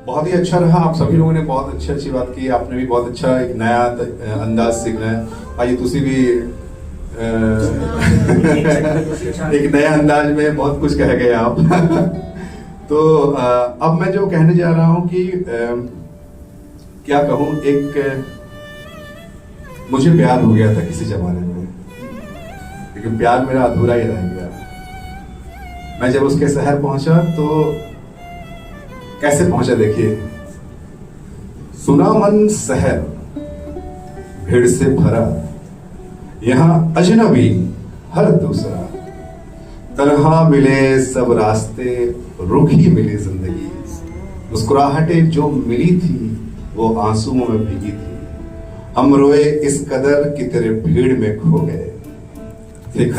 बहुत ही अच्छा रहा। आप सभी लोगों ने बहुत अच्छी बात की। आपने भी बहुत अच्छा एक नया अंदाज सीखना है। आइए तुसी भी एक नया अंदाज में बहुत कुछ कह गए आप। तो अब मैं जो कहने जा रहा हूँ कि क्या कहूँ, एक मुझे प्यार हो गया था किसी जमाने में, लेकिन प्यार मेरा अधूरा ही रह गया। मैं जब उसके शहर पहुंचा तो कैसे पहुंचा देखिए। सुना मन शहर भीड़ से भरा, यहाँ अजनबी हर दूसरा, तन्हा मिले सब रास्ते, रुखी मिली जिंदगी, मुस्कुराहटें जो मिली थी वो आंसुओं में भीगी थी। हम रोए इस कदर कि तेरे भीड़ में खो गए, थे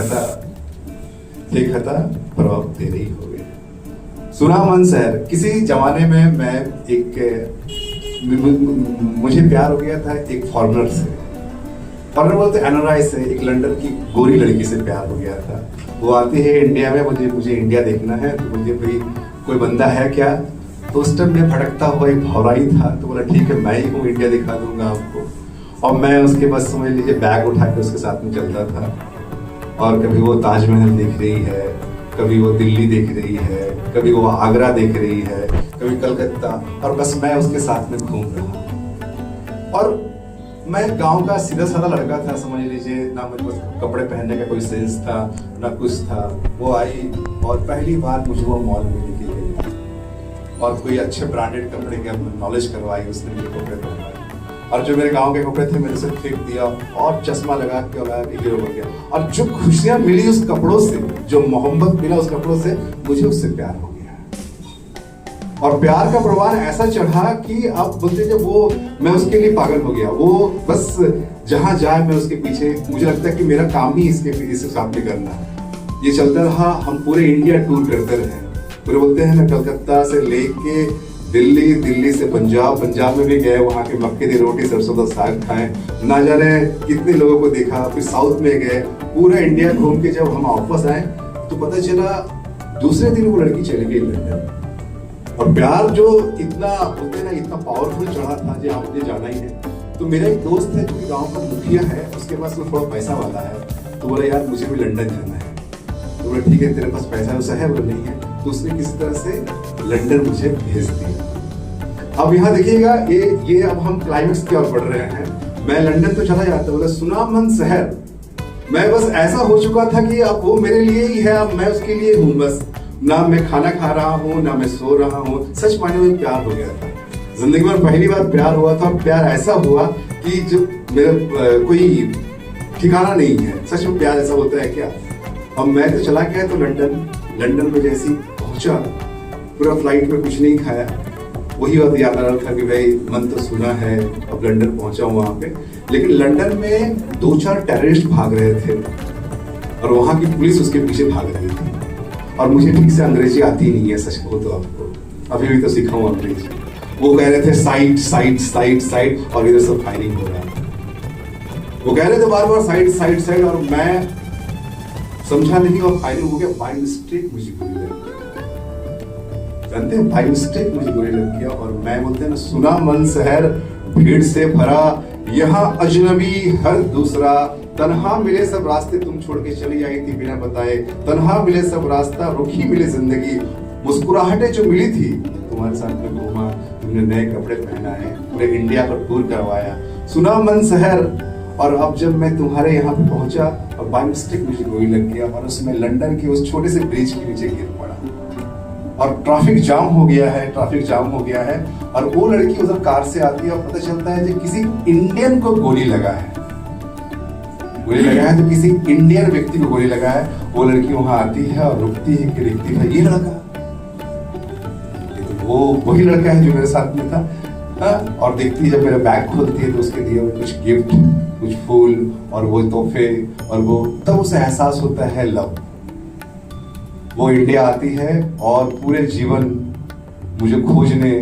खता पर अब तेरे ही हो गए। सुना मन शहर, किसी जमाने में मैं मुझे प्यार हो गया था एक फॉरेनर से। फॉरेनर बोलते एनआरआई से, एक लंदन की गोरी लड़की से प्यार हो गया था। वो आती है इंडिया में, मुझे इंडिया देखना है, तो मुझे कोई बंदा है क्या। तो उस टाइम में भटकता हुआ एक भौराई था, तो बोला ठीक है मैं ही हूँ, इंडिया दिखा दूंगा आपको। और मैं उसके बस समझ लीजिए बैग उठा के उसके साथ में चलता था। और कभी वो ताजमहल देख रही है, कभी वो दिल्ली देख रही है, कभी वो आगरा देख रही है, कभी कलकत्ता, और बस मैं उसके साथ में घूम रहा। और मैं गांव का सीधा साधा लड़का था, समझ लीजिए, ना मेरे पास कपड़े पहनने का कोई सेंस था ना कुछ था। वो आई और पहली बार मुझे वो मॉल में लेके गई और कोई अच्छे ब्रांडेड कपड़े का नॉलेज करवाई उसने, मेरे कपड़े पहनवाए। और जो मेरे गांव के कपड़े थे मेरे से फेंक दिया और चश्मा लगा के हीरो हो गया। और जो खुशियां मिली उस कपड़ों से, जो मोहब्बत मिला उस कपड़ों से, मुझे उससे प्यार हो गया। और प्यार का प्रवाह ऐसा चढ़ा कि आप बोलते जब वो, मैं उसके लिए पागल हो गया। वो बस जहां जाए मैं उसके पीछे, मुझे लगता है कि मेरा काम ही इसके साथ में करना है। ये चलता रहा, हम पूरे इंडिया टूर करते रहे। पूरे बोलते हैं ना, कलकत्ता से लेके दिल्ली, दिल्ली से पंजाब, पंजाब में भी गए, वहाँ के मक्के की रोटी सरसों का साग खाए, ना जाने कितने लोगों को देखा। फिर साउथ में गए, पूरा इंडिया घूम के जब हम वापस आए तो पता चला दूसरे दिन वो लड़की चली गई लंदन। और प्यार जो इतना बोलते ना, इतना पावरफुल चढ़ा था जो आपने जाना ही है। तो मेरा एक दोस्त है जो कि गाँव का मुखिया है, उसके पास में थोड़ा पैसा वाला है। तो बोला यार मुझे भी लंदन जाना है। तो बोला ठीक है तेरे पास पैसा वैसा है? बोला नहीं है। तो उसने किसी तरह से लंदन मुझे भेज दिया। अब यहाँ देखिएगा, ये अब हम क्लाइमेक्स की ओर बढ़ रहे हैं। मैं लंदन तो चला जाता, बोला सुना मन शहर, मैं बस ऐसा हो चुका था कि अब वो मेरे लिए ही है, अब मैं उसके लिए हूँ। बस ना मैं खाना खा रहा हूँ ना मैं सो रहा हूँ। सच माने में प्यार हो गया था। जिंदगी में पहली बार प्यार हुआ था। प्यार ऐसा हुआ कि जो मेरा कोई ठिकाना नहीं है। सच में प्यार ऐसा होता है क्या। अब मैं तो चला गया तो लंदन में जैसी पहुंचा, पूरा फ्लाइट में कुछ नहीं खाया। वही बात याद आ रहा था कि भाई मन तो सुना है, अब लंदन पहुंचा हूं वहां पे। लेकिन लंदन में 2-4 टेररिस्ट भाग रहे थे और वहां की पुलिस उसके पीछे भाग रही थी। और मुझे ठीक से अंग्रेजी आती नहीं है, सच कहूं तो आपको, अभी भी तो सीखा हूं अंग्रेजी। वो कह रहे थे साइड साइड साइड साइड, और इधर से फायरिंग हो रहा था। वो कह रहे थे बार बार साइड साइड साइड, और मैं समझा नहीं। और फायरिंग हो गया, बाय मिस्टेक मुझे गोली लग गया। जानते हैं, बाय मिस्टेक मुझे गोली लग गया। और मैं बोलते हैं ना, सुना मन शहर भीड़ से भरा, यहाँ अजनबी हर दूसरा, तन्हा मिले सब रास्ते, तुम छोड़ के चली आई थी बिना बताए, तन्हा मिले सब रास्ता, रुखी मिले जिंदगी, मुस्कुराहटें जो मिली थी, तुम्हारे साथ में घूमा, तुमने नए कपड़े पहनाए, पूरे इंडिया पर टूर करवाया। सुना मन शहर, और अब जब मैं तुम्हारे यहाँ पे पहुंचा और बाय मिस्टेक मुझे गोली लग गया, और उसमें लंदन के उस छोटे से ब्रिज के नीचे गिर पड़ा। और ट्रैफिक जाम हो गया है, और वो लड़की उधर कार से आती है और पता चलता है कि किसी इंडियन को गोली लगा है। तो किसी इंडियन व्यक्ति को गोली लगा है। वो लड़की वहां आती है और रुकती है कि देखती है ये लड़का, वो वही लड़का है जो मेरे साथ में था। और देखती है, जब मेरा बैग खोलती है तो उसके दिए हुए कुछ गिफ्ट, कुछ फूल और वो तोहफे, और वो तब उसे एहसास होता है लव। वो इंडिया आती है और पूरे जीवन मुझे खोजने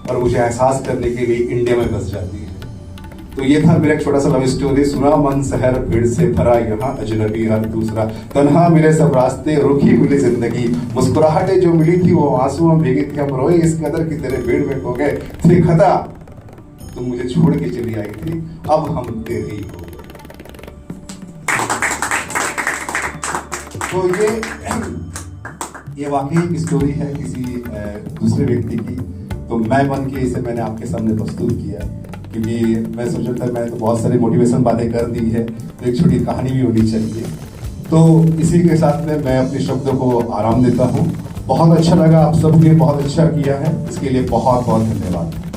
और मुझे एहसास करने के लिए इंडिया में बस जाती है। तो ये था मेरा एक छोटा सा लव स्टोरी। सुना मन शहर भीड़ से भरा, यहाँ अजनबी हर दूसरा, तन्हा मिले सब रास्ते, रुखी मिली जिंदगी, मुस्कुराहटें जो मिली थी वो आंसुओं में भीगी थी, हम रोए इस कदर कि तेरे भीड़ में खो गए थे खता, तुम मुझे छोड़ के चली आई थी, अब हम तेरी हो गए। तो ये वाकई एक स्टोरी है किसी दूसरे व्यक्ति की, तो मैं बन के इसे मैंने आपके सामने प्रस्तुत किया, क्योंकि मैं सोचा था मैंने तो बहुत सारी मोटिवेशन बातें कर दी है, तो एक छोटी कहानी भी होनी चाहिए। तो इसी के साथ में मैं अपने शब्दों को आराम देता हूँ। बहुत अच्छा लगा, आप सबने बहुत अच्छा किया है, इसके लिए बहुत बहुत धन्यवाद।